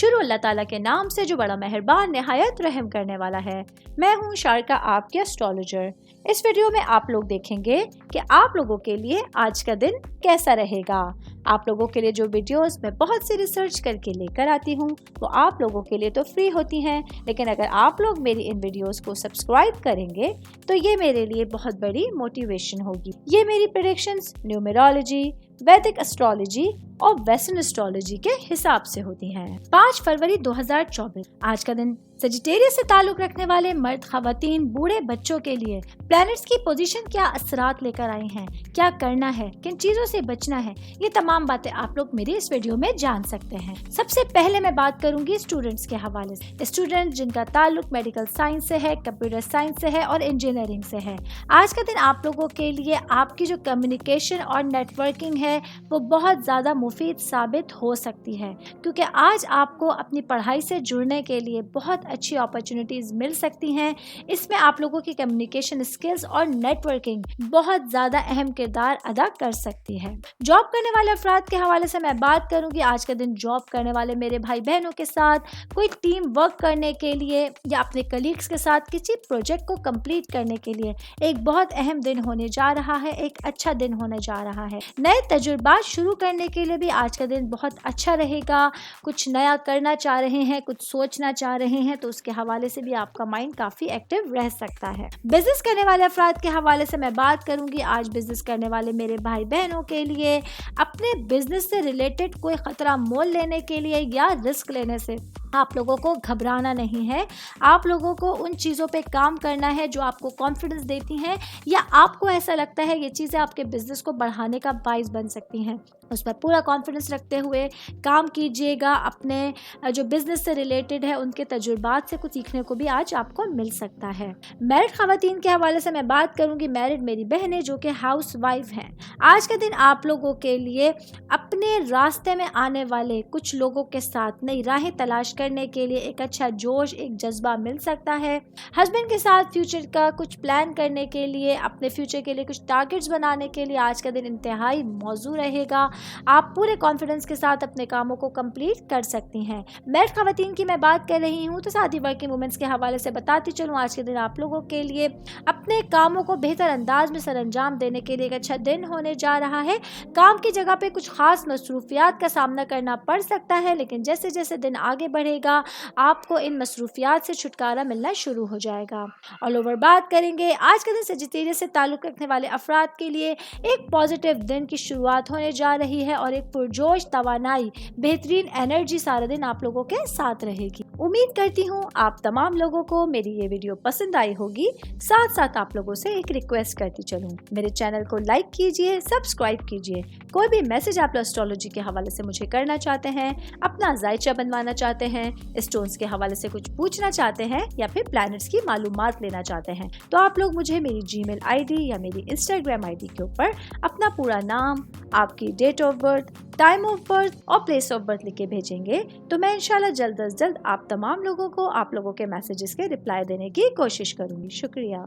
शुरू अल्लाह ताला के नाम से जो बड़ा मेहरबान निहायत रहम करने वाला है। मैं हूँ शारका, आपकी एस्ट्रोलॉजर। इस वीडियो में आप लोग देखेंगे कि आप लोगों के लिए आज का दिन कैसा रहेगा। आप लोगों के लिए जो वीडियोस मैं बहुत सी रिसर्च करके लेकर आती हूँ वो आप लोगों के लिए तो फ्री होती हैं, लेकिन अगर आप लोग मेरी इन वीडियोस को सब्सक्राइब करेंगे तो ये मेरे लिए बहुत बड़ी मोटिवेशन होगी। ये मेरी प्रेडिक्शंस न्यूमेरोलॉजी, वैदिक एस्ट्रोलॉजी और वेस्टर्न एस्ट्रोलॉजी के हिसाब से होती हैं। 5 फरवरी 2024 आज का दिन सजिटेरियस से ताल्लुक रखने वाले मर्द, खवातीन, बूढ़े बच्चों के लिए प्लैनेट्स की पोजीशन क्या असरात लेकर आई हैं, क्या करना है, किन चीजों से बचना है, ये तमाम बातें आप लोग मेरी इस वीडियो में जान सकते हैं। सबसे पहले मैं बात करूंगी स्टूडेंट्स के हवाले से। स्टूडेंट जिनका ताल्लुक मेडिकल साइंस से है, कंप्यूटर साइंस से है और इंजीनियरिंग से है, आज का दिन आप लोगों के लिए आपकी जो कम्युनिकेशन और नेटवर्किंग है वो बहुत ज्यादा मुफीद साबित हो सकती है, क्योंकि आज आपको अपनी पढ़ाई से जुड़ने के लिए बहुत अच्छी अपॉर्चुनिटीज मिल सकती हैं। इसमें आप लोगों की कम्युनिकेशन स्किल्स और नेटवर्किंग बहुत ज़्यादा अहम किरदार अदा कर सकती है। जॉब करने वाले अफराद के हवाले से मैं बात करूंगी। आज का दिन जॉब करने वाले मेरे भाई बहनों के साथ कोई टीम वर्क करने के लिए या अपने कलीग्स के साथ किसी प्रोजेक्ट को कंप्लीट करने के लिए एक बहुत अहम दिन होने जा रहा है, एक अच्छा दिन होने जा रहा है। नए तजुर्बात शुरू करने के लिए भी आज का दिन बहुत अच्छा रहेगा। कुछ नया करना चाह रहे हैं, कुछ सोचना चाह रहे हैं तो उसके हवाले से भी आपका माइंड काफी एक्टिव रह सकता है। बिजनेस करने वाले अफराद के हवाले से मैं बात करूंगी। आज बिजनेस करने वाले मेरे भाई बहनों के लिए अपने बिजनेस से रिलेटेड कोई खतरा मोल लेने के लिए या रिस्क लेने से आप लोगों को घबराना नहीं है। आप लोगों को उन चीज़ों पे काम करना है जो आपको कॉन्फिडेंस देती हैं या आपको ऐसा लगता है ये चीज़ें आपके बिजनेस को बढ़ाने का बाइस बन सकती हैं। उस पर पूरा कॉन्फिडेंस रखते हुए काम कीजिएगा। अपने जो बिजनेस से रिलेटेड है उनके तजुर्बात से कुछ सीखने को भी आज आपको मिल सकता है। मैरिड खवातीन के हवाले से मैं बात करूंगी। मैरिड मेरी बहनें जो कि हाउस वाइफ हैं, आज का दिन आप लोगों के लिए अपने रास्ते में आने वाले कुछ लोगों के साथ नई राहें तलाश करने के लिए एक अच्छा जोश, एक जज्बा मिल सकता है। हस्बैंड के साथ फ्यूचर का कुछ प्लान करने के लिए, अपने फ्यूचर के लिए कुछ टारगेट्स बनाने के लिए आज का दिन इंतहाई मौजू रहेगा। आप पूरे कॉन्फिडेंस के साथ अपने कामों को कंप्लीट कर सकती हैं। मैरिड खवातीन की मैं बात कर रही हूँ तो साथ ही वर्किंग वुमेन्स के हवाले से बताती चलूँ। आज के दिन आप लोगों के लिए अपने कामों को बेहतर अंदाज में सरअंजाम देने के लिए एक अच्छा दिन होने जा रहा है। काम की जगह पे कुछ खास मसरूफियात का सामना करना पड़ सकता है, लेकिन जैसे जैसे दिन आगे बढ़ेगा आपको इन मसरूफियात से छुटकारा मिलना शुरू हो जाएगा। ऑल ओवर बात करेंगे आज के दिन सजिटेरियस से ताल्लुक रखने वाले अफराद के लिए एक पॉजिटिव दिन की शुरुआत होने जा रही है और एक पुरजोश, तवानाई, बेहतरीन एनर्जी सारा दिन आप लोगों के साथ रहेगी। उम्मीद करती हूँ आप तमाम लोगों को मेरी ये वीडियो पसंद आई होगी। साथ साथ आप लोगों से एक रिक्वेस्ट करती चलूँ, मेरे चैनल को लाइक कीजिए, सब्सक्राइब कीजिए। कोई भी मैसेज आप एस्ट्रोलॉजी के हवाले से मुझे करना चाहते हैं, अपना जायचा बनवाना चाहते हैं, स्टोन्स के हवाले से कुछ पूछना चाहते हैं या फिर प्लैनेट्स की मालूमात लेना चाहते हैं तो आप लोग मुझे मेरी जीमेल आईडी या मेरी इंस्टाग्राम आईडी के ऊपर अपना पूरा नाम, आपकी date of birth, time of birth और प्लेस ऑफ बर्थ लिख के भेजेंगे तो मैं इंशाल्लाह जल्द अज जल्द आप तमाम लोगों को आप लोगों के मैसेजेस के रिप्लाई देने की कोशिश करूंगी। शुक्रिया।